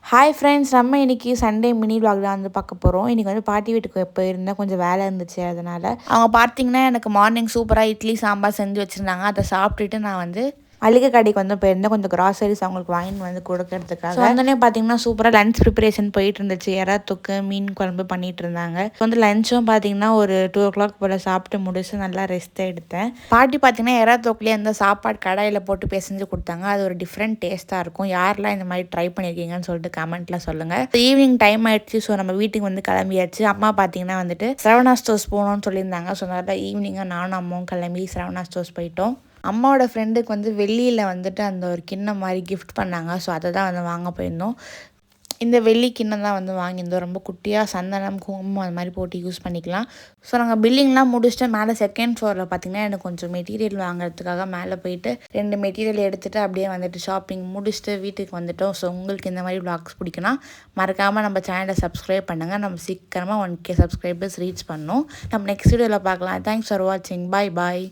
Hi friends, நம்ம இன்றைக்கி Sunday mini vlog தான் வந்து பார்க்க போகிறோம். இன்றைக்கி வந்து பாட்டி வீட்டுக்கு போயிருந்தேன், கொஞ்சம் வேலை இருந்துச்சு. அதனால் அவங்க பார்த்தீங்கன்னா எனக்கு மார்னிங் சூப்பராக இட்லி சாம்பார் செஞ்சு வச்சுருந்தாங்க. அதை சாப்பிட்டுட்டு நான் வந்து மளிகை கடைக்கு வந்து போயிருந்தேன், கொஞ்சம் கிராசரிஸ் அவங்களுக்கு வாங்கிட்டு வந்து கொடுக்கறதுக்காக. வந்தோடனே பார்த்தீங்கன்னா சூப்பராக லஞ்ச் ப்ரிப்பரேஷன் போயிட்டு இருந்துச்சு. எறா தொக்கு, மீன் குழம்பு பண்ணிட்டு இருந்தாங்க. வந்து லஞ்சும் பார்த்தீங்கன்னா ஒரு 2 o'clock போல் சாப்பிட்டு முடிச்சு நல்லா ரெஸ்ட் எடுத்தேன். பாட்டி பார்த்தீங்கன்னா எறா தொக்குலேயே அந்த சாப்பாடு கடாயில் போட்டு பிசைஞ்சு கொடுத்தாங்க. அது ஒரு டிஃப்ரெண்ட் டேஸ்ட்டாக இருக்கும். யாரெல்லாம் இந்த மாதிரி ட்ரை பண்ணியிருக்கீங்கன்னு சொல்லிட்டு கமெண்ட்டில் சொல்லுங்கள். ஈவினிங் டைம் ஆயிடுச்சு. ஸோ நம்ம வீட்டுக்கு வந்து கிளம்பியாச்சு. அம்மா பார்த்தீங்கன்னா வந்துட்டு சரவணா ஸ்டோர்ஸ் போகணும்னு சொல்லியிருந்தாங்க. ஸோ அதனால் ஈவினிங்காக நானும் அம்மாவும் கிளம்பி சரவணா ஸ்டோர்ஸ் போயிட்டோம். அம்மாவோட ஃப்ரெண்டுக்கு வந்து வெள்ளியில் வந்துட்டு அந்த ஒரு கிண்ணம் மாதிரி கிஃப்ட் பண்ணாங்க. ஸோ அதை தான் வந்து வாங்க போயிருந்தோம். இந்த வெள்ளி கிண்ணம் தான் வந்து வாங்கியிருந்தோம். ரொம்ப குட்டியாக சந்தனம், குங்குமம் அது மாதிரி போட்டு யூஸ் பண்ணிக்கலாம். ஸோ நாங்கள் பில்லிங்லாம் முடிச்சுட்டு மேலே செகண்ட் ஃப்ளோரில் பார்த்திங்கன்னா எனக்கு கொஞ்சம் மெட்டீரியல் வாங்குறதுக்காக மேலே போயிட்டு 2 மெட்டீரியல் எடுத்துகிட்டு அப்படியே வந்துட்டு ஷாப்பிங் முடிச்சுட்டு வீட்டுக்கு வந்துட்டோம். ஸோ உங்களுக்கு இந்த மாதிரி vlogs பிடிக்குன்னா மறக்காமல் நம்ம சேனலை சப்ஸ்கிரைப் பண்ணுங்கள். நம்ம சீக்கிரமாக 1K சப்ஸ்கிரைபர்ஸ் ரீச் பண்ணோம். நம்ம நெக்ஸ்ட் வீடியோவில் பார்க்கலாம். தேங்க்ஸ் ஃபார் வாட்சிங். பாய் பாய்.